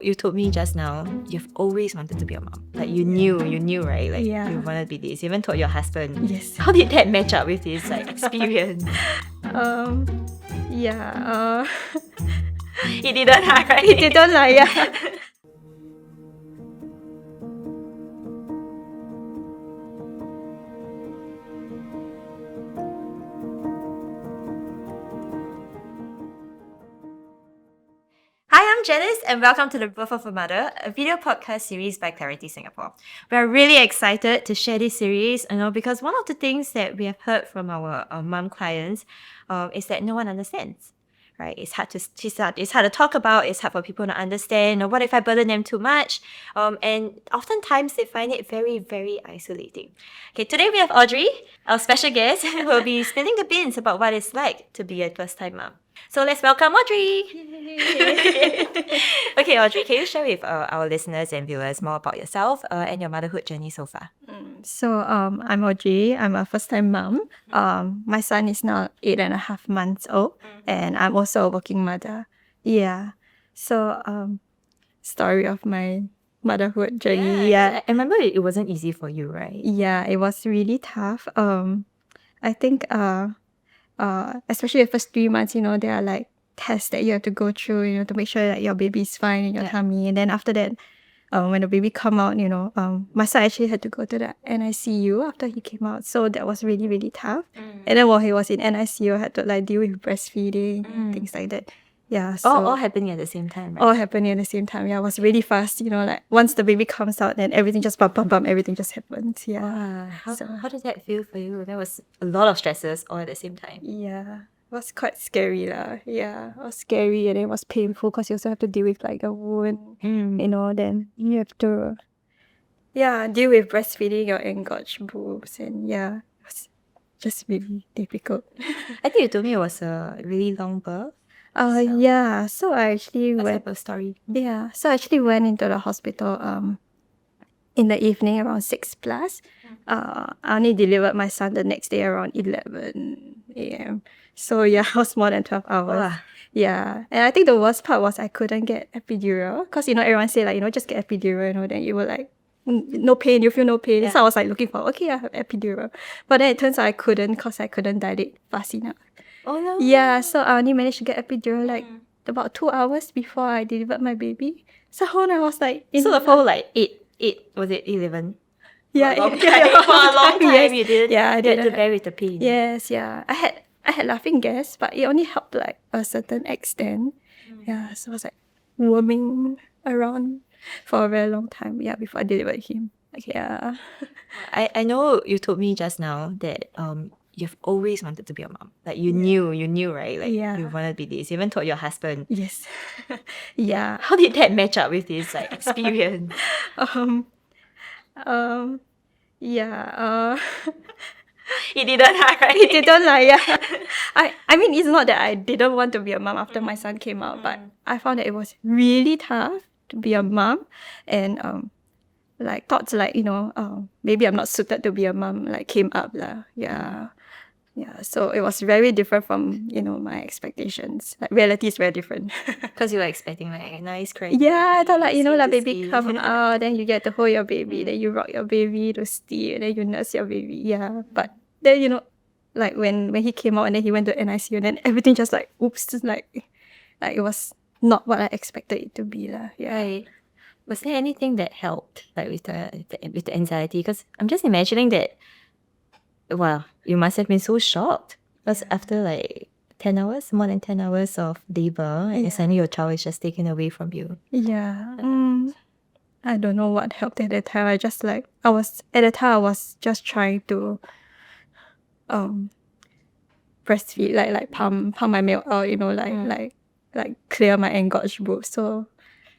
You told me just now you've always wanted to be a mom. Like you knew, right? Like Yeah. you wanted to be this. You even told your husband. Yes. How did that match up with his experience? Yeah. He didn't, right? He didn't lah, yeah. Hi, I'm Janice, and welcome to the Birth of a Mother, a video podcast series by Clarity Singapore. We're really excited to share this series, because one of the things that we have heard from our mom clients is that no one understands. Right? It's hard to talk about. It's hard for people to understand. What if I burden them too much? And oftentimes they find it very, very isolating. Okay, today we have Audrey, our special guest, who will be spilling the beans about what it's like to be a first-time mom. So let's welcome Audrey. Okay, Audrey, can you share with our listeners and viewers more about yourself and your motherhood journey so far? So I'm Audrey. I'm a first-time mom. My son is now 8.5 months old, and I'm also a working mother. Yeah. So story of my motherhood journey. Yeah. I remember it wasn't easy for you, right? Yeah, it was really tough. I think especially the first 3 months, there are like tests that you have to go through, to make sure that your baby is fine in your tummy. And then after that, when the baby come out, my son actually had to go to the NICU after he came out. So that was really, really tough. And then while he was in NICU, I had to like deal with breastfeeding, things like that. Yeah. So All happening at the same time, right? all happening at the same time. Yeah, it was really fast. Like once the baby comes out, then everything just bump, everything just happens. Yeah. How did that feel for you? There was a lot of stresses all at the same time. Yeah. It was quite scary lah. Yeah, it was scary and it was painful because you also have to deal with like a wound, then you have to, deal with breastfeeding your engorged boobs and it was just really difficult. I think you told me it was a really long birth. Yeah, so I actually What's went, the birth story? yeah, so I actually went into the hospital in the evening around 6 plus. I only delivered my son the next day around 11 a.m. So yeah, it was more than 12 hours. Wow. Yeah. And I think the worst part was I couldn't get epidural because, everyone say like, just get epidural, then you will like, no pain, you feel no pain. Yeah. So I was like looking for, okay, I have epidural. But then it turns out I couldn't because I couldn't dilate fast enough. Oh no. Yeah, so I only managed to get epidural like about 2 hours before I delivered my baby. So when I was like... So the whole like 8, was it 11? Yeah, for a long time, yes. you didn't. Yeah, I You had to didn't. bear with the pain. Yes, yeah. I had laughing gas, but it only helped like a certain extent. Yeah, so I was like worming around for a very long time. Yeah, before I delivered him. Like, yeah. I know you told me just now that you've always wanted to be a mom. Like you knew, right? Like Yeah. you wanted to be this. You even told your husband. Yes. Yeah. How did that match up with his like experience? Yeah. He didn't, right? He didn't like, yeah. I mean, it's not that I didn't want to be a mom after my son came out, but I found that it was really tough to be a mom, and like thoughts like maybe I'm not suited to be a mom like came up lah. Yeah. So it was very different from my expectations. Like reality is very different. Because you were expecting like a nice cry. Yeah, I thought like sweet like to baby see. come out, then you get to hold your baby, then you rock your baby to sleep, and then you nurse your baby. Yeah, but then like when he came out and then he went to NICU, and then everything just like oops, just like it was not what I expected it to be lah. Yeah. Right. Was there anything that helped, like with the anxiety? Because I'm just imagining that. Wow, you must have been so shocked. Because after like 10 hours, more than 10 hours of labor, and suddenly your child is just taken away from you. Yeah. I don't know what helped at that time. I just like I was just trying to breastfeed, like pump my milk out, like clear my engorged boobs. So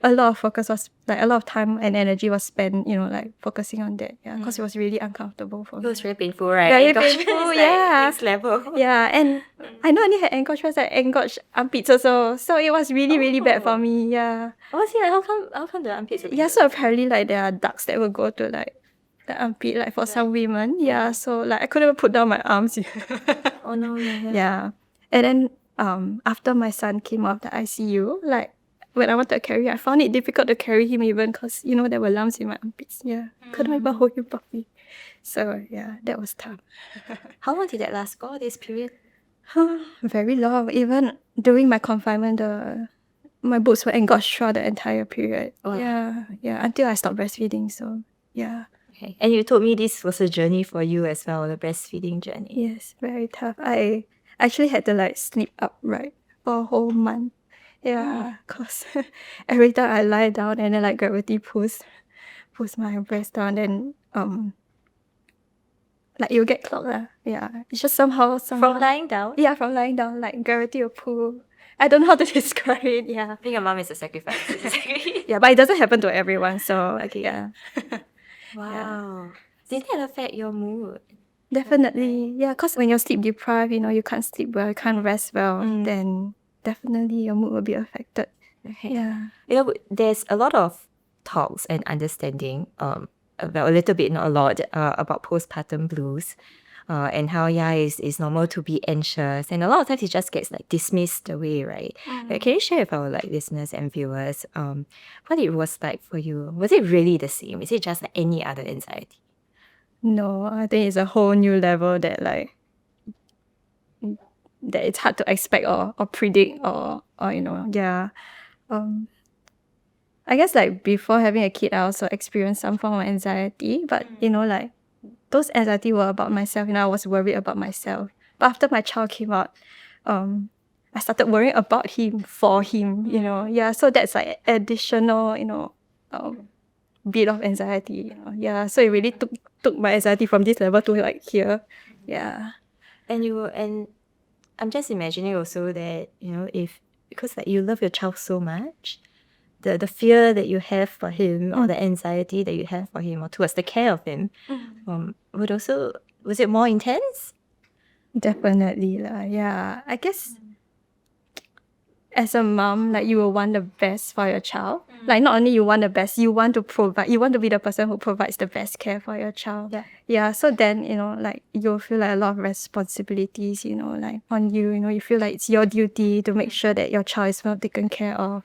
a lot of focus was like a lot of time and energy was spent, like focusing on that. Yeah, because it was really uncomfortable for It me. was very painful, right? Very Engorgement painful, is, yeah. Next level. Yeah, and I not only had engorged, but like engorged armpits also. So it was really, really bad for me. Yeah. Oh, see, like, how come the armpits? Yeah, so apparently like there are ducts that will go to like the armpit, like for some women. Yeah, so like I couldn't even put down my arms. Oh no, yeah. Yeah. And then after my son came out of the ICU, like when I wanted to carry him, I found it difficult to carry him even because, there were lumps in my armpits. Yeah. Couldn't even hold him properly. So, yeah, that was tough. How long did that last for, this period? Very long. Even during my confinement, my boobs were engorged throughout the entire period. Wow. Yeah, until I stopped breastfeeding. So, yeah. Okay. And you told me this was a journey for you as well, the breastfeeding journey. Yes, very tough. I actually had to sleep upright for a whole month. Yeah, because every time I lie down and then gravity pulls my breast down, then you'll get clogged. Yeah, it's just somehow. From lying down? Yeah, from lying down, gravity will pull. I don't know how to describe it. Yeah. Being a mom is a sacrifice. Yeah, but it doesn't happen to everyone. So okay. Yeah. Wow. Did that affect your mood? Definitely. Yeah, because when you're sleep deprived, you can't sleep well, you can't rest well, then definitely your mood will be affected. Okay. Yeah. There's a lot of talks and understanding, about a little bit, not a lot, about postpartum blues, and how it's normal to be anxious, and a lot of times it just gets dismissed away, right? Can you share with our listeners and viewers, what it was like for you? Was it really the same? Is it just like any other anxiety? No, I think it's a whole new level that that it's hard to expect or predict or yeah. I guess before having a kid, I also experienced some form of anxiety, but those anxiety were about myself. I was worried about myself. But after my child came out, I started worrying about him, for him. Yeah. So that's additional, bit of anxiety. Yeah. So it really took my anxiety from this level to here. Yeah. And I'm just imagining also that because you love your child so much, the fear that you have for him, or the anxiety that you have for him, or towards the care of him, was it more intense? Definitely. Yeah. I guess as a mom, you will want the best for your child. Not only you want the best, you want to provide, you want to be the person who provides the best care for your child. Yeah. Yeah. So then, you'll feel a lot of responsibilities, on you. You feel it's your duty to make sure that your child is well taken care of.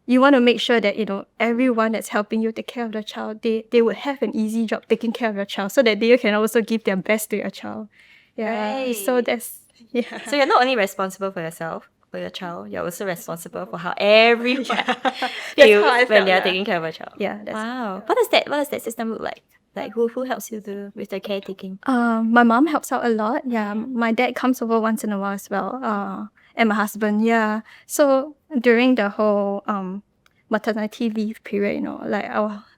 You want to make sure that, everyone that's helping you take care of the child, they would have an easy job taking care of your child so that they can also give their best to your child. Yeah. Right. So that's, yeah. So you're not only responsible for yourself, for your child, you're also responsible for how everyone feels when they're taking care of a child. Yeah. Wow. What does that system look like? Who helps you with the caretaking? My mom helps out a lot. Yeah. My dad comes over once in a while as well. And my husband. Yeah. So during the whole maternity leave period,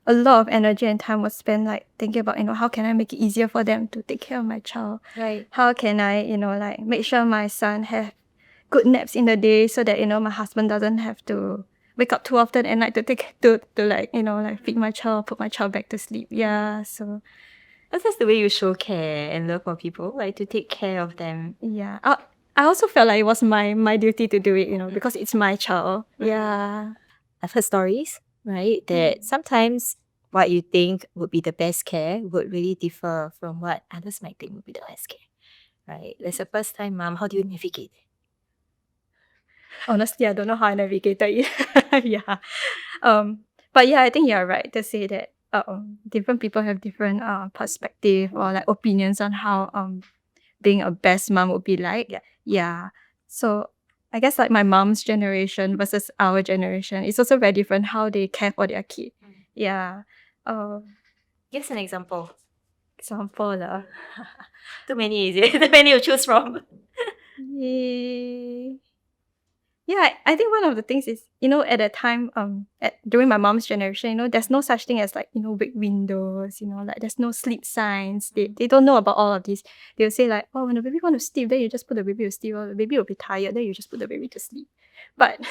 a lot of energy and time was spent thinking about, how can I make it easier for them to take care of my child? Right. How can I, make sure my son have good naps in the day so that, my husband doesn't have to wake up too often at night to feed my child, put my child back to sleep. Yeah. So that's the way you show care and love for people, to take care of them. Yeah. I also felt like it was my duty to do it, because it's my child. Yeah. I've heard stories, right, that sometimes what you think would be the best care would really differ from what others might think would be the best care, right? As a first-time mom, how do you navigate it? Honestly, I don't know how I navigated it. Yeah. But yeah, I think you're right to say that different people have different perspective or opinions on how being a best mom would be like. Yeah. Yeah. So I guess my mom's generation versus our generation, it's also very different how they care for their kid. Yeah. Give us an example. Example lah. Too many, is it? Too many to choose from. Yeah, I think one of the things is, at the time, during my mom's generation, there's no such thing as big windows, there's no sleep signs. They don't know about all of this. They'll say oh, when the baby want to sleep, then you just put the baby to sleep, or the baby will be tired, then you just put the baby to sleep. But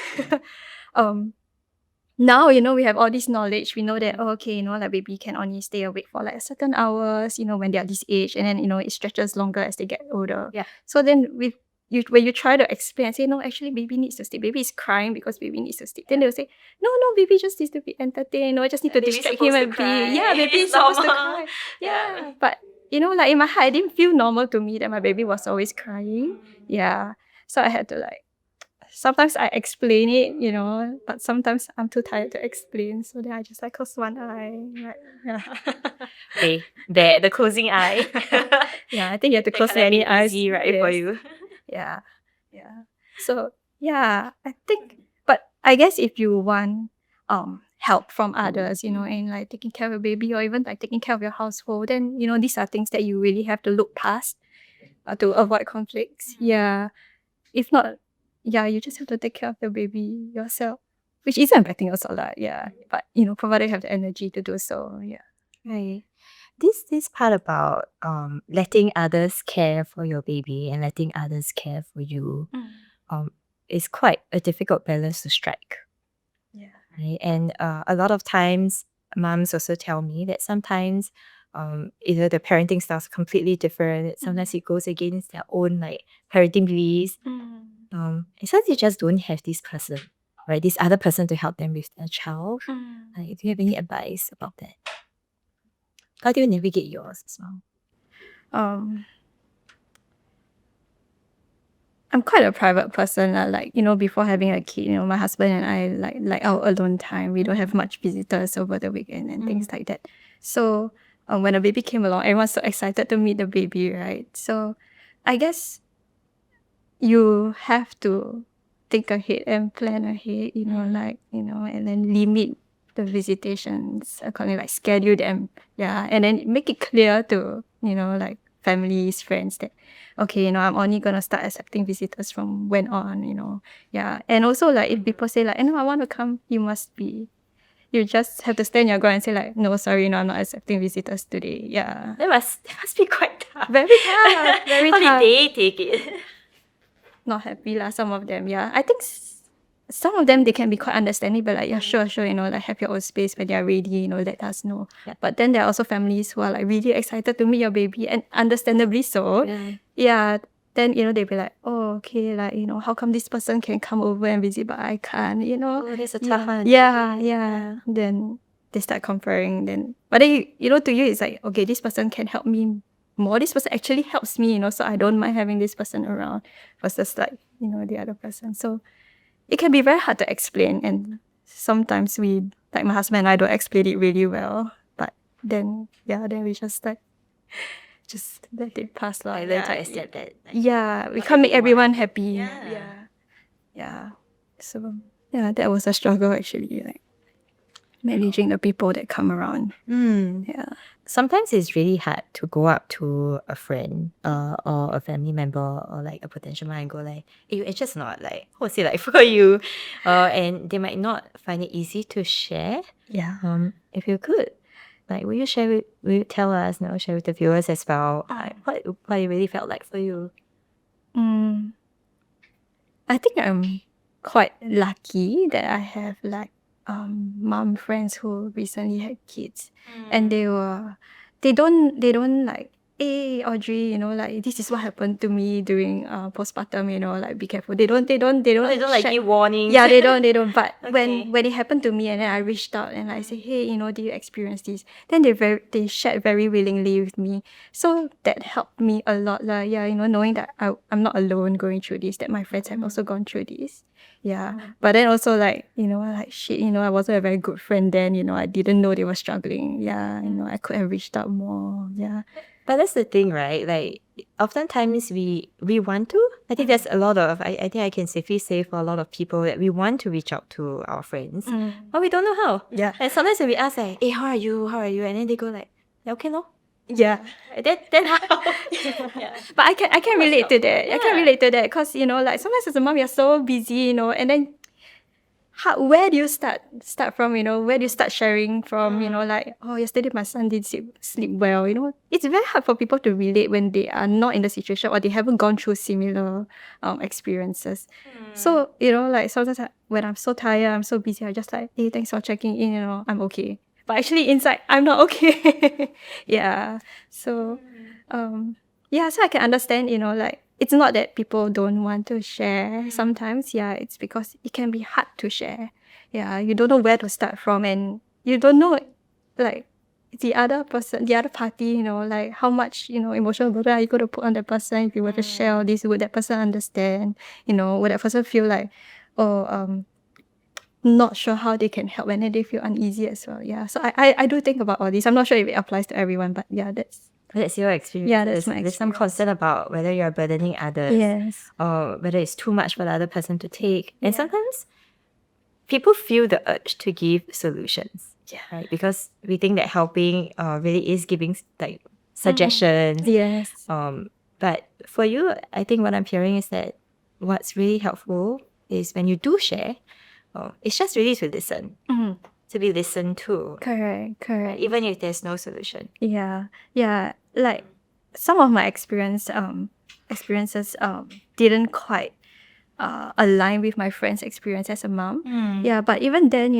now, we have all this knowledge. We know that, baby can only stay awake for a certain hours, when they're this age, and then, it stretches longer as they get older. Yeah. So then when you try to explain and say, no, actually baby needs to sleep. Baby is crying because baby needs to sleep. Then they'll say, no, baby just needs to be entertained. I just need to distract him and be. Yeah, baby is supposed to cry. Yeah. But, in my heart, it didn't feel normal to me that my baby was always crying. Yeah. So I had to sometimes I explain it, but sometimes I'm too tired to explain. So then I just like close one eye. Right? Yeah. Okay, there, the closing eye. Yeah, I think you have to That close kinda many made eyes. easy, right, for Yes. you. Yeah. Yeah. So yeah, I think, but I guess if you want help from others, in like taking care of a baby or even like taking care of your household, then these are things that you really have to look past to avoid conflicts. Yeah. If not, yeah, you just have to take care of the baby yourself, which isn't affecting us a lot. Yeah. But provided you have the energy to do so. Yeah. Right. This part about letting others care for your baby and letting others care for you is quite a difficult balance to strike. Yeah. Right? And a lot of times moms also tell me that sometimes either the parenting style is completely different, sometimes it goes against their own like parenting beliefs. And sometimes you just don't have this person, right? This other person to help them with their child. Like, do you have any advice about that? How do you navigate yours as well? Um, I'm quite a private person. Like, before having a kid, my husband and I like our alone time. We don't have much visitors over the weekend and things like that. So when a baby came along, everyone's so excited to meet the baby, right? So I guess you have to think ahead and plan ahead, and then limit the visitations accordingly, like schedule them, and then make it clear to, like families, friends that, okay, I'm only gonna start accepting visitors from when on, and also like if people say like, I want to come, you just have to stand your ground and say like, no, sorry, I'm not accepting visitors today. Yeah. That must be quite tough. Very tough. Very How tough. did they take it? Not happy lah, some of them. Yeah, I think some of them they can be quite understanding, but like sure, like have your own space when they're ready, let us know. Yeah. But then there are also families who are like really excited to meet your baby, and understandably so. Yeah. Then they'll be like, oh, okay, like how come this person can come over and visit but I can't, Oh, that's a tough one. Yeah. Then they start comparing. But then to you it's like, okay, this person can help me more. This person actually helps me, so I don't mind having this person around versus like the other person. So it can be very hard to explain, and sometimes we, like my husband and I, don't explain it really well. But then we just like just let it pass. I learned to accept that. We can't make everyone happy. Yeah. So that was a struggle actually, like managing the people that come around. Yeah. Sometimes it's really hard to go up to a friend or a family member or like a potential mom and go like, hey, it's just not like, how to say, like for you. And they might not find it easy to share. Yeah. If you could, like, will you tell us, share with the viewers as well, like, what it really felt like for you? I think I'm quite lucky that I have like mom friends who recently had kids, and they don't like, hey Audrey, like this is what happened to me during postpartum, like be careful. They don't Like give warnings. Yeah, they don't. But Okay. when it happened to me and then I reached out and I say, hey, do you experience this? Then they shared very willingly with me. So that helped me a lot. Yeah, knowing that I'm not alone going through this, that my friends have also gone through this. Yeah. But then also like, like shit, I wasn't a very good friend then, I didn't know they were struggling. Yeah, I could have reached out more. Yeah. But that's the thing, right? Like, oftentimes we want to. I think there's a lot of, I think I can safely say for a lot of people that we want to reach out to our friends, but we don't know how. Yeah. And sometimes when we ask like, hey, how are you? And then they go like, okay, no. Yeah. Then how? But I can relate to that. I can relate to that because, like sometimes as a mom, you're so busy, and then where do you start from, where do you start sharing from, like, oh, yesterday my son did sleep well, it's very hard for people to relate when they are not in the situation or they haven't gone through similar experiences. So, like sometimes when I'm so tired, I'm so busy, I just like, hey, thanks for checking in, I'm okay. But actually inside, I'm not okay. Yeah. So, so I can understand, like, it's not that people don't want to share sometimes. Yeah, it's because it can be hard to share. Yeah, you don't know where to start from and you don't know, like, the other person, the other party, like how much, emotional burden are you going to put on that person if you were to share all this? Would that person understand? Would that person feel like, not sure how they can help, and then they feel uneasy as well. Yeah. So I do think about all this. I'm not sure if it applies to everyone, but yeah, That's your experience. Yeah, that's my There's some concern about whether you're burdening others, yes. or whether it's too much for the other person to take. And sometimes people feel the urge to give solutions, right? Because we think that helping really is giving like suggestions. Yes. But for you, I think what I'm hearing is that what's really helpful is when you do share, it's just really to listen, to be listened to, Correct. even if there's no solution. Yeah. Like some of my experiences didn't quite align with my friend's experience as a mom. Yeah, but even then,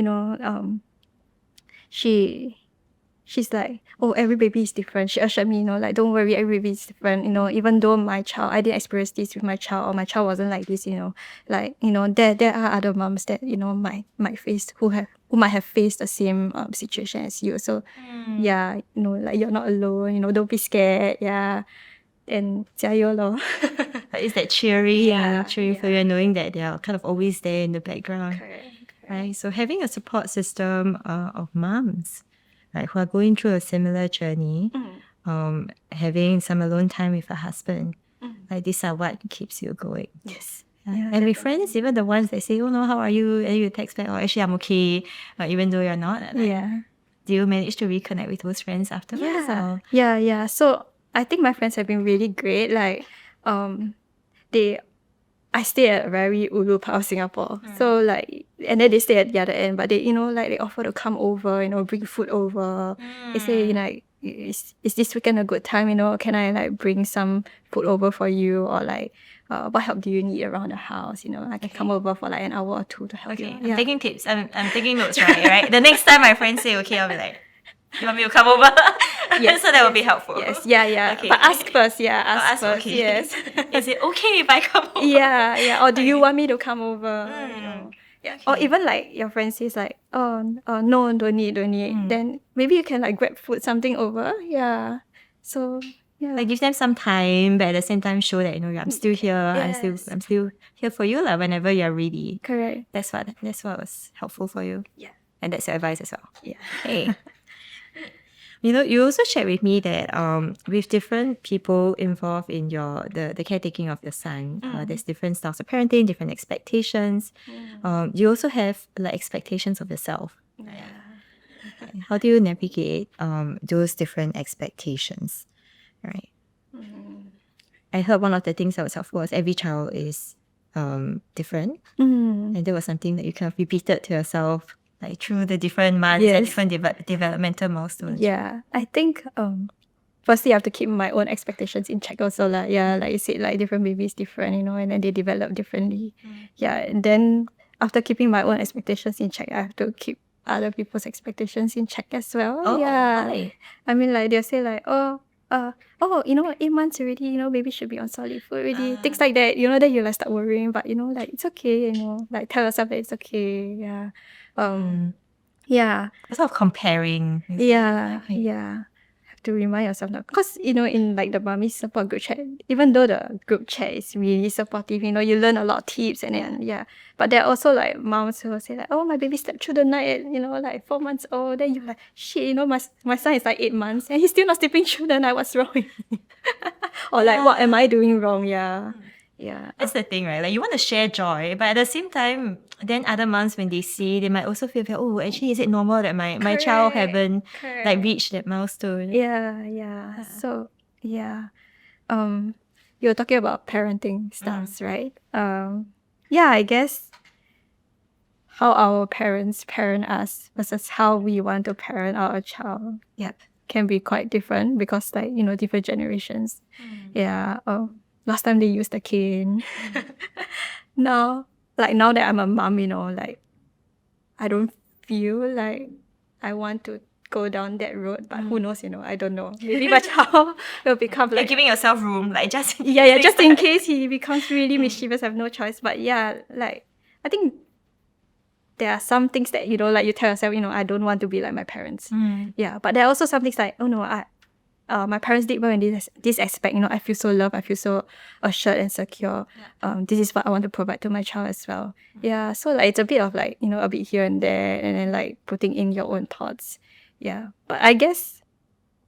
she's like, oh, every baby is different. She assured me, like, don't worry, every baby is different. Even though I didn't experience this with my child, or my child wasn't like this, like, there are other moms that, might face, who might have faced the same situation as you. So, yeah, like, you're not alone, don't be scared. Yeah. And 加油 lor. It's that cheery, Yeah, cheery for you, knowing that they are kind of always there in the background. Correct. Right? So having a support system of moms, right, who are going through a similar journey, having some alone time with a husband, like these are what keeps you going. Yes. Yeah. And with friends, even the ones that say, oh no, how are you? And you text back, oh, actually I'm okay, even though you're not. Like, Yeah. do you manage to reconnect with those friends afterwards? Or? Yeah. So I think my friends have been really great. Like, I stay at a very ulu part of Singapore. So like, and then they stay at the other end, but they, like, they offer to come over, bring food over. They say, like, is this weekend a good time? Can I like bring some food over for you? Or like, what help do you need around the house? I can come over for like an hour or two to help you. I'm taking tips. I'm taking notes, right? The next time my friends say okay, I'll be like, you want me to come over? Yes, so that will be helpful. Yes, yeah. Okay. But ask first, ask first. Okay. Yes. Is it okay if I come over? Yeah. Or do you want me to come over? Yeah. Okay. Or even like your friend says like, no, don't need. Then maybe you can like grab food, something over. Yeah. So yeah. Like give them some time, but at the same time show that I'm still here. Yes. I'm still here for you whenever you're ready. Correct. That's what was helpful for you. Yeah. And that's your advice as well. Yeah. Hey. You also shared with me that with different people involved in the caretaking of your son, there's different styles of parenting, different expectations. You also have like expectations of yourself. Yeah. How do you navigate those different expectations? Right. I heard one of the things that was helpful was every child is different, and there was something that you kind of repeated to yourself like through the different months and different developmental milestones. Yeah, I think firstly I have to keep my own expectations in check also. Like you said, like different babies different, and then they develop differently. Yeah, and then after keeping my own expectations in check, I have to keep other people's expectations in check as well. Why? I mean, like they'll say like, 8 months already, baby should be on solid food already. Things like that, then you like start worrying, but like it's okay, like tell yourself that it's okay. Yeah. Yeah. Sort of comparing. Yeah. Have to remind yourself now. Because, in like the mommy support group chat, even though the group chat is really supportive, you learn a lot of tips and then, but there are also like moms who will say like, oh, my baby slept through the night at, like 4 months old. Then you're like, shit, my son is like 8 months and he's still not sleeping through the night. What's wrong with me? Or like, what am I doing wrong? Yeah. That's the thing, right? Like you want to share joy, but at the same time, then other moms when they see, they might also feel that, oh, actually, is it normal that my child haven't like reached that milestone? Yeah. So you were talking about parenting styles, right? I guess how our parents parent us versus how we want to parent our child can be quite different because like, different generations. Last time they used the cane. Now that I'm a mom, like I don't feel like I want to go down that road, but who knows, I don't know. Maybe my child will become like giving yourself room, like just just in case he becomes really mischievous, I have no choice. But like I think there are some things that, you know, like you tell yourself, you know, I don't want to be like my parents. Mm. Yeah, but there are also some things like, oh no, my parents did well in this aspect. You know, I feel so loved. I feel so assured and secure. This is what I want to provide to my child as well. Yeah, so like it's a bit of like, you know, a bit here and there, and then like putting in your own thoughts. Yeah, but I guess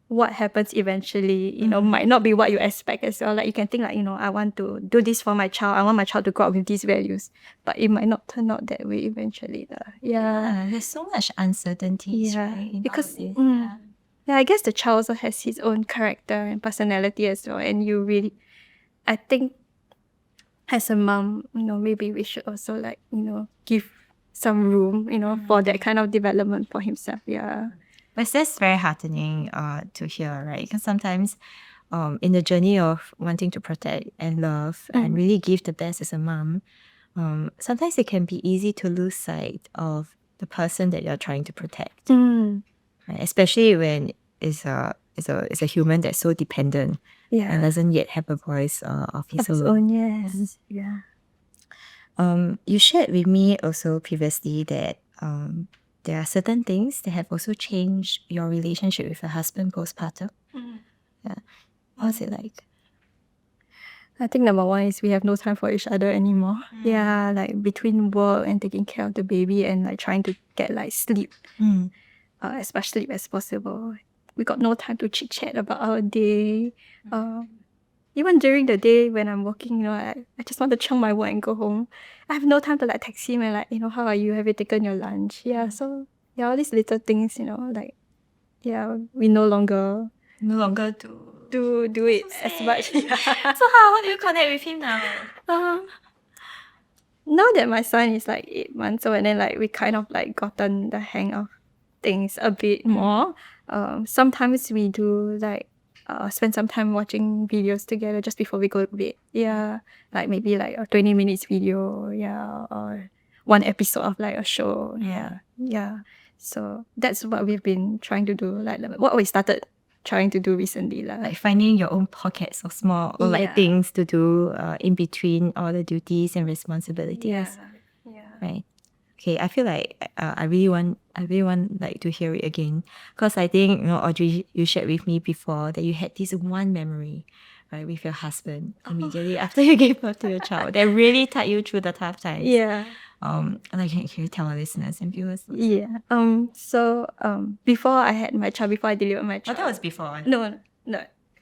what happens eventually, you know, might not be what you expect as well. Like you can think like, you know, I want to do this for my child. I want my child to grow up with these values, but it might not turn out that way eventually. Yeah, There's so much uncertainties, yeah, right? In because all of this. yeah, I guess the child also has his own character and personality as well. And you really, I think, as a mom, you know, maybe we should also like, you know, give some room, you know, for that kind of development for himself. Yeah. But that's very heartening to hear, right? Because sometimes in the journey of wanting to protect and love and really give the best as a mom, sometimes it can be easy to lose sight of the person that you're trying to protect, right? Especially when it's a human that's so dependent Yeah. and doesn't yet have a voice of his Of his own. own, yes. Yeah. You shared with me also previously that there are certain things that have also changed your relationship with your husband postpartum. Yeah. What's it like? I think number one is we have no time for each other anymore. Yeah, like between work and taking care of the baby and like trying to get like sleep, as much sleep as possible. We got no time to chit chat about our day. Even during the day when I'm working, you know, I just want to chunk my work and go home. I have no time to like text him and like, you know, how are you? Have you taken your lunch? Yeah, so yeah, all these little things, you know, like yeah, we no longer do it as much. Yeah. So how do you connect with him now? Now that my son is like 8 months old and then like we kind of like gotten the hang of things a bit more, sometimes we do like spend some time watching videos together just before we go to bed. Yeah, like maybe like a 20 minutes video, yeah, or one episode of like a show. Yeah. So that's what we've been trying to do, like what we started trying to do recently. Like finding your own pockets of small or like things to do in between all the duties and responsibilities. Right. Okay, I feel like I really want like to hear it again, because I think, you know, Audrey, you shared with me before that you had this one memory, right, with your husband immediately after you gave birth to your child that really tied you through the tough times. Yeah. And like, can you tell our listeners and viewers? Yeah. So before I had my child, before I delivered my child. Oh, that was before. No.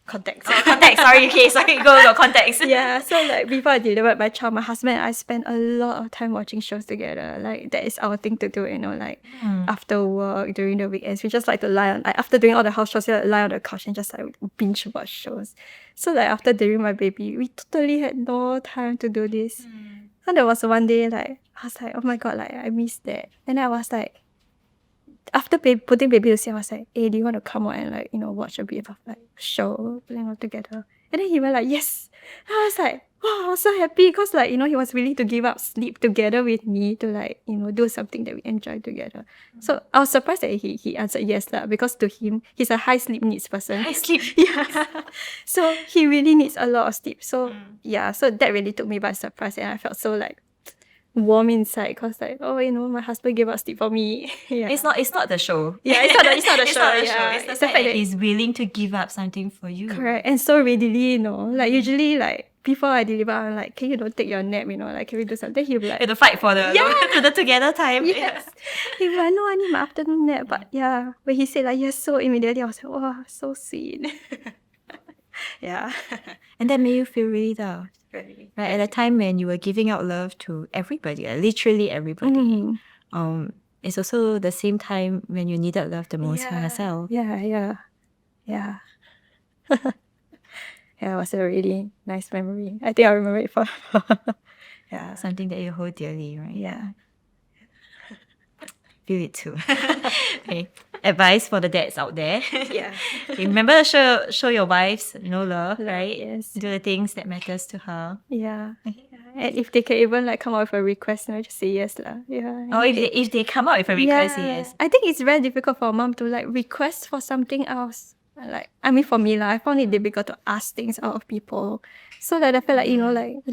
Context. Oh, context. Sorry. Okay. Sorry. Go. Context. Yeah. So like before I delivered my child, my husband and I spent a lot of time watching shows together. Like that is our thing to do. You know, like after work during the weekends, we just like to lie on. Like, after doing all the house chores, we like, lie on the couch and just like binge watch shows. So like after delivering my baby, we totally had no time to do this. And there was one day like I was like, oh my god, like I missed that. And I was like, after putting baby to sleep, I was like, hey, do you want to come out and like, you know, watch a bit of like show, playing all together? And then he went like, yes. And I was like, wow, I was so happy because like, you know, he was willing to give up sleep together with me to like, you know, do something that we enjoy together. So I was surprised that he answered yes lah, because to him, he's a high sleep needs person. High sleep. Yeah. So he really needs a lot of sleep. So yeah, so that really took me by surprise and I felt so like warm inside because like, oh, you know, my husband gave up sleep for me. Yeah. It's not the show. Yeah, it's not the show. It's not the show. Yeah. It's the fact that he's willing to give up something for you. Correct. And so readily, you know, like usually like before I deliver, I'm like, can you don't take your nap, you know, like can we do something? He'll be like, You have to fight for the together time. yes. He'll be like, no, I need my afternoon nap. But yeah, when he said like yes, so immediately I was like, wow, so sweet. Yeah. And that made you feel really loved. Really. Right, at a time when you were giving out love to everybody, literally everybody. It's also the same time when you needed love the most from yourself. Yeah. Yeah, it was a really nice memory. I think I'll remember it for yeah. Something that you hold dearly, right? Yeah. Feel it too. Okay. Advice for the dads out there. Yeah. Okay, remember to show your wives, you know, love, right? Yes. Do the things that matters to her. Yeah. And if they can even like come up with a request, you know, just say yes lah. Yeah. Or if they come out with a request, say yes. I think it's very difficult for a mom to like request for something else. Like, I mean, for me lah, I found it difficult to ask things out of people. So like I feel like, you know, like,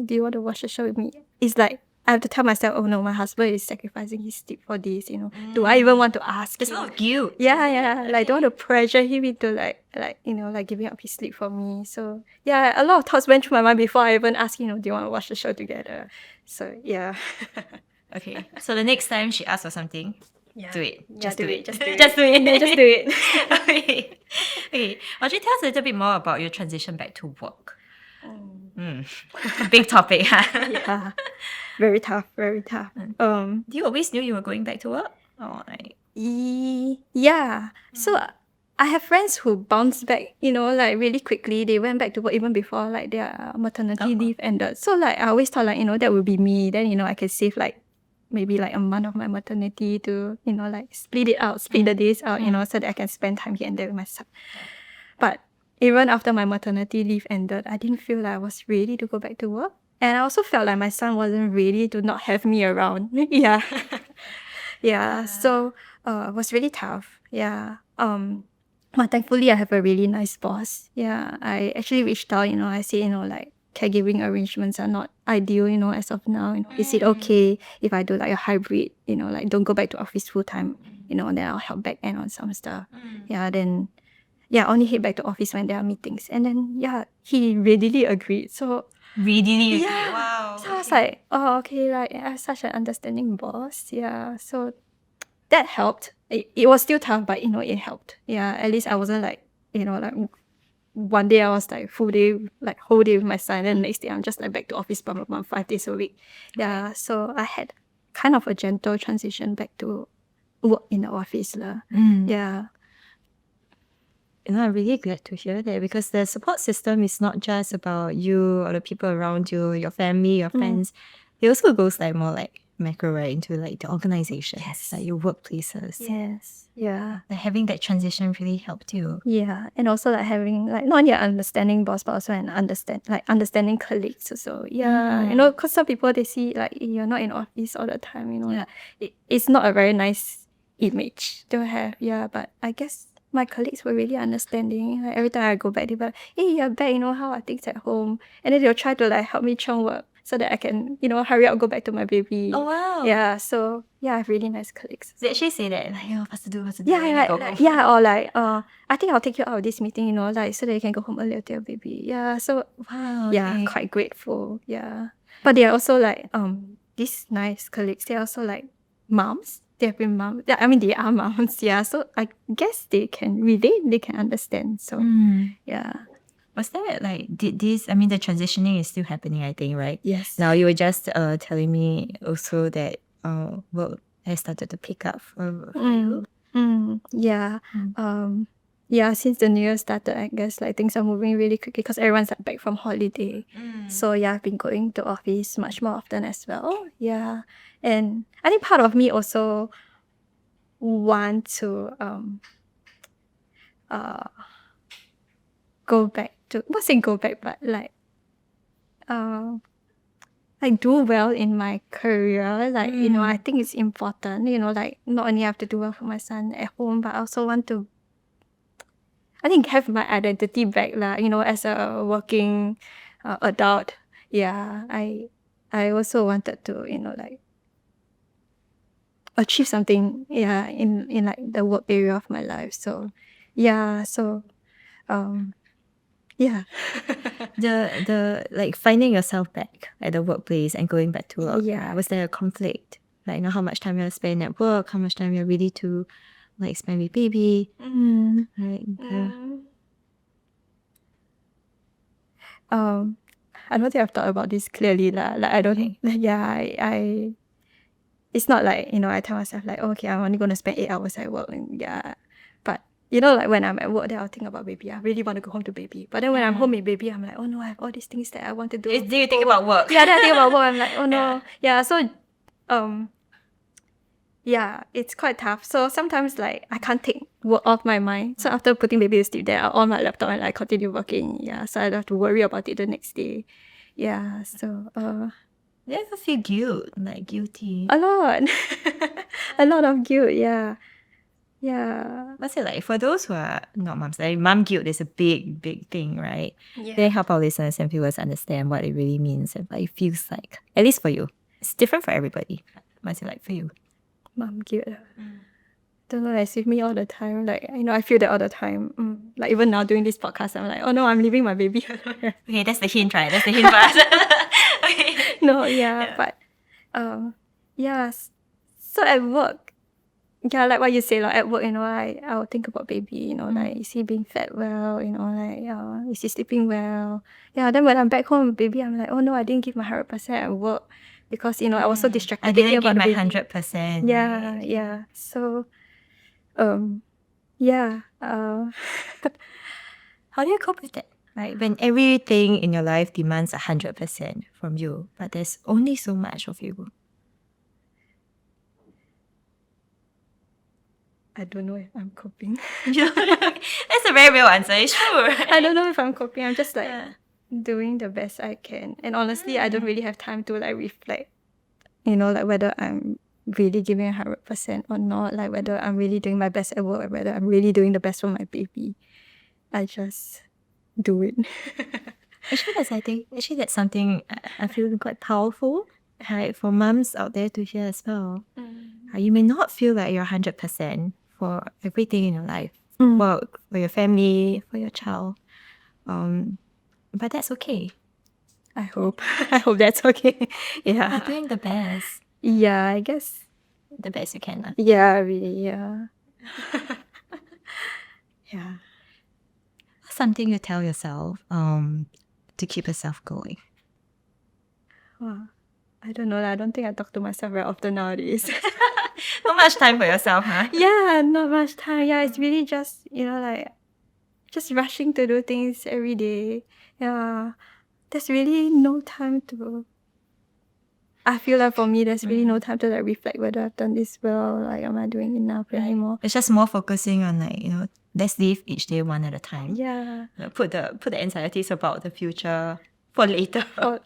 do you want to watch a show with me? It's like I have to tell myself, oh no, my husband is sacrificing his sleep for this, Do I even want to ask There's a him? lot of guilt. Yeah. Like, don't want to pressure him into like giving up his sleep for me. So yeah, a lot of thoughts went through my mind before I even asked, do you want to watch the show together? So yeah. Okay. So the next time she asks for something, do it. Just do it. Just do it. Just do it. No, just do it. Okay. Audrey, tell us a little bit more about your transition back to work. Big topic, huh? Yeah. Very tough. Do you always knew you were going back to work? Or like... Yeah. So I have friends who bounced back, like really quickly. They went back to work even before like their maternity leave ended. So like I always thought like, that would be me. Then, I can save like maybe like a month of my maternity to, like split the days out, so that I can spend time here and there with my son. But even after my maternity leave ended, I didn't feel like I was ready to go back to work. And I also felt like my son wasn't ready to not have me around. Yeah. Yeah. So it was really tough. Yeah. But thankfully I have a really nice boss. Yeah. I actually reached out, I said, like caregiving arrangements are not ideal, as of now. Is it okay if I do like a hybrid, like don't go back to office full time, and then I'll help back end on some stuff. Yeah, then only head back to office when there are meetings. And then he readily agreed. So Really? yeah. Wow. So I was like, oh, okay, like I have such an understanding boss. Yeah. So that helped. It was still tough, but it helped. Yeah. At least I wasn't like, like one day I was like whole day with my son, and then the next day I'm just like back to office 5 days a week. Yeah. So I had kind of a gentle transition back to work in the office. Yeah. I'm really glad to hear that, because the support system is not just about you or the people around you, your family, your friends. It also goes like more like macro, right, into like the organization, like your workplaces. Yes. Yeah. Like having that transition really helped you. Yeah. And also like having like not only an understanding boss, but also an understanding colleagues also. Yeah. Because some people, they see like you're not in office all the time, it's not a very nice image to have. Yeah. But I guess my colleagues were really understanding. Like every time I go back, they were like, hey, you're back, how are things at home? And then they'll try to like help me churn work so that I can, hurry up, go back to my baby. Oh, wow. Yeah, so I have really nice colleagues. They actually say that, like, faster do. Yeah, go. or like, I think I'll take you out of this meeting, like so that you can go home earlier to your baby. Yeah, so wow, yeah, quite grateful. Yeah, but they are also like these nice colleagues. They're also like moms. They have been moms. Yeah, I mean they are moms. Yeah, so I guess they can relate. They can understand. So yeah. Was that like, did this, I mean, the transitioning is still happening, I think, right? Yes. Now, you were just telling me also that work has started to pick up for you. Yeah. Yeah, since the new year started, I guess like things are moving really quickly because everyone's like back from holiday. So I've been going to office much more often as well. Yeah. And I think part of me also want to go back to, not saying go back, but like do well in my career. Like, I think it's important, like not only have to do well for my son at home, but I also want to, I think, have my identity back, as a working adult. Yeah, I also wanted to, like achieve something, in like the work area of my life. So, yeah, yeah. The like finding yourself back at the workplace and going back to work. Yeah. Was there a conflict? Like, how much time you're spending at work, how much time you're ready to like spend with baby. Right. I don't think I've thought about this clearly. Like I don't think, I it's not like, I tell myself like, okay, I'm only going to spend 8 hours at work. But, like when I'm at work, then I'll think about baby. I really want to go home to baby. But then when I'm home with baby, I'm like, oh no, I have all these things that I want to do. Do you think about work? Yeah, then I think about work. I'm like, oh no. Yeah, so, yeah, it's quite tough. So sometimes like I can't take work off my mind. So after putting baby to sleep, there, I'll on my laptop and like continue working. Yeah, so I don't have to worry about it the next day. Yeah, so Do you ever feel guilt, like guilty? a lot. A lot of guilt, yeah. Yeah. What's it like for those who are not moms? Like, mom guilt is a big, big thing, right? Yeah. They help our listeners and viewers understand what it really means and what it feels like, at least for you. it's different for everybody. What's it like for you? Mom guilt. Don't know, it's with me all the time. Like, I feel that all the time. Like, even now doing this podcast, I'm like, oh no, I'm leaving my baby alone. Okay, that's the hint, right? That's the hint for us. Okay. No, but yeah. So at work, like what you say, like at work, I'll think about baby, like is he being fed well, like is he sleeping well? Yeah, then when I'm back home, baby, I'm like, oh no, I didn't give my 100% at work because I was so distracted I didn't thinking give about my the baby. 100%. Yeah. So yeah. How do you cope with that? Like when everything in your life demands 100% from you, but there's only so much of you. I don't know if I'm coping. That's a very real answer. It's true. I don't know if I'm coping. I'm just like doing the best I can. And honestly, I don't really have time to like reflect, like whether I'm really giving 100% or not, like whether I'm really doing my best at work or whether I'm really doing the best for my baby. I just do it. Actually, that's something I feel quite powerful, right, for mums out there to hear as well. You may not feel like you're 100% for everything in your life, work, for your family, for your child, but that's okay. I hope that's okay. You're Yeah. doing the best. Yeah, I guess. The best you can. Yeah, really, yeah. Yeah. Something you tell yourself to keep yourself going. Wow. I don't know. I don't think I talk to myself very often nowadays. Not much time for yourself, huh? Yeah, not much time. Yeah, it's really just, like just rushing to do things every day. Yeah. There's really no time to I feel like for me there's really no time to like reflect whether I've done this well, like am I doing enough anymore. It's just more focusing on like, let's live each day one at a time. Yeah. Put the anxieties about the future for later. Or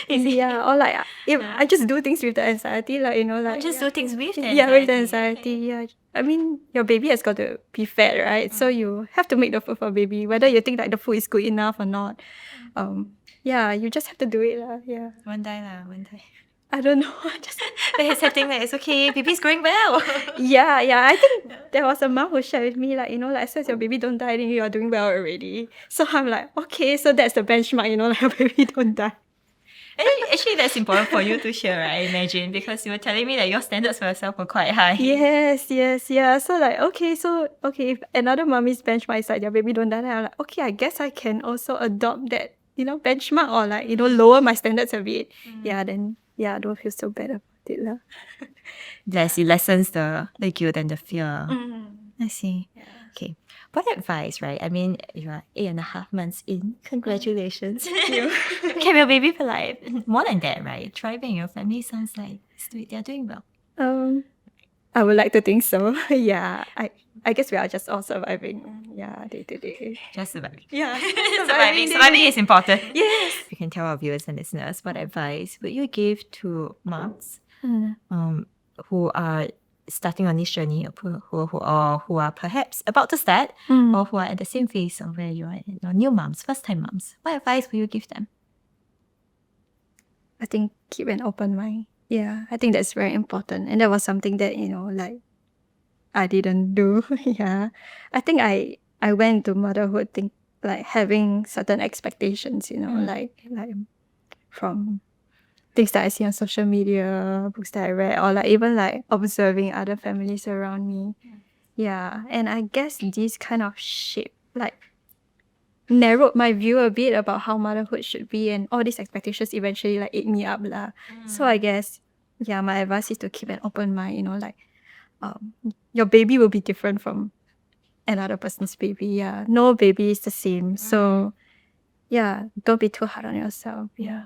like if I just do things with the anxiety, like like just do things with the anxiety. Yeah, with the anxiety. Yeah. I mean, your baby has got to be fed, right? So you have to make the food for baby, whether you think like the food is good enough or not. Yeah, you just have to do it lah. Yeah. One day. I don't know. Just accepting that it's okay, baby's growing well. Yeah. I think there was a mom who shared with me, like, like as soon as your baby don't die, then you are doing well already. So I'm like, okay, so that's the benchmark, like your baby don't die. Actually, that's important for you to hear, right? I imagine, because you were telling me that your standards for yourself were quite high. Yes. Yeah. So like, okay, if another mommy's benchmark is like your baby don't die, then I'm like, okay, I guess I can also adopt that, benchmark or like, lower my standards a bit. Yeah, then I don't feel so bad about it lah. Yes, it lessens the guilt and the fear. I see. Yeah. Okay. What advice, right? I mean, you are 8.5 months in. Congratulations. Thank you. Can your baby for life. More than that, right? Thriving, your family sounds like they're doing well. I would like to think so. Yeah. I guess we are just all surviving. Yeah, day to day. Just surviving. Yeah. Surviving is important. Yes. You can tell our viewers and listeners, what advice would you give to moms who are starting on this journey, who are perhaps about to start, or who are at the same phase of where you are, new moms, first time moms? What advice would you give them? I think keep an open mind. Yeah, I think that's very important. And that was something that, like I didn't do. Yeah. I think I went to motherhood like having certain expectations, like from things that I see on social media, books that I read, or like even like observing other families around me. Yeah. And I guess these kind of narrowed my view a bit about how motherhood should be, and all these expectations eventually like ate me up lah. So I guess, yeah, my advice is to keep an open mind, like your baby will be different from another person's baby. Yeah. No baby is the same. So yeah, don't be too hard on yourself. Yeah.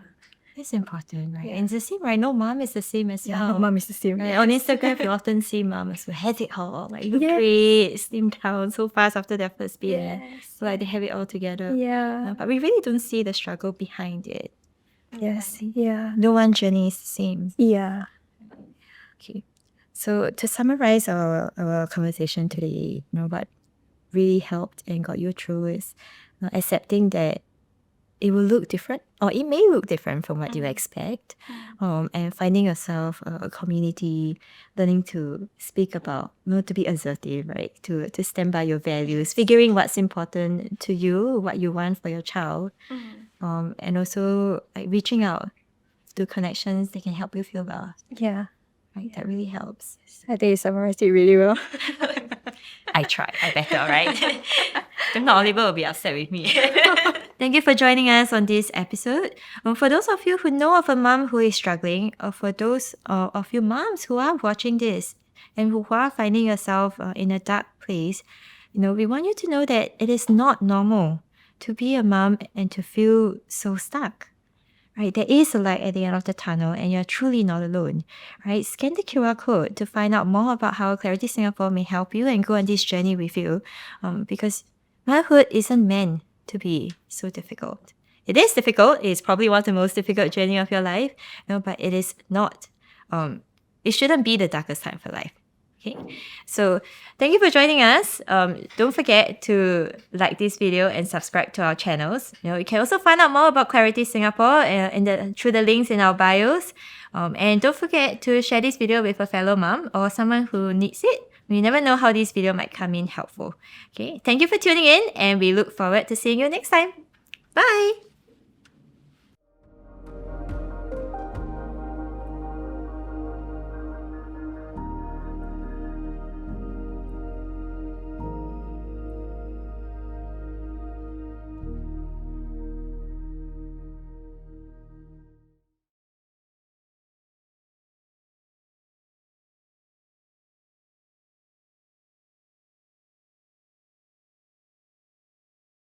It's important, right? And it's the same, right? No mom is the same as well. No mom is the same. Right? On Instagram, you often see moms who has it all, like look great, slimmed down so fast after their first baby. So like they have it all together. Yeah. But we really don't see the struggle behind it. Yes. Yeah. No one journey is the same. Yeah. Okay. So to summarize our conversation today, what really helped and got you through is accepting that it will look different, or it may look different from what you expect. And finding yourself a community, learning to speak about, to be assertive, right? To stand by your values, figuring what's important to you, what you want for your child, and also like reaching out to connections that can help you feel well. Yeah. Right, that really helps. I think you summarized it really well. I tried. I better, right? If not, Oliver will be upset with me. Thank you for joining us on this episode. For those of you who know of a mom who is struggling, or for those of you moms who are watching this and who are finding yourself in a dark place, we want you to know that it is not normal to be a mom and to feel so stuck. Right, there is a light at the end of the tunnel, and you're truly not alone. Right, scan the QR code to find out more about how Clarity Singapore may help you and go on this journey with you. Because motherhood isn't meant to be so difficult. It is difficult. It's probably one of the most difficult journey of your life. But it is not. It shouldn't be the darkest time of your life. Okay, so thank you for joining us. Don't forget to like this video and subscribe to our channels. You can also find out more about Clarity Singapore through the links in our bios. And don't forget to share this video with a fellow mom or someone who needs it. You never know how this video might come in helpful. Okay, thank you for tuning in, and we look forward to seeing you next time. Bye!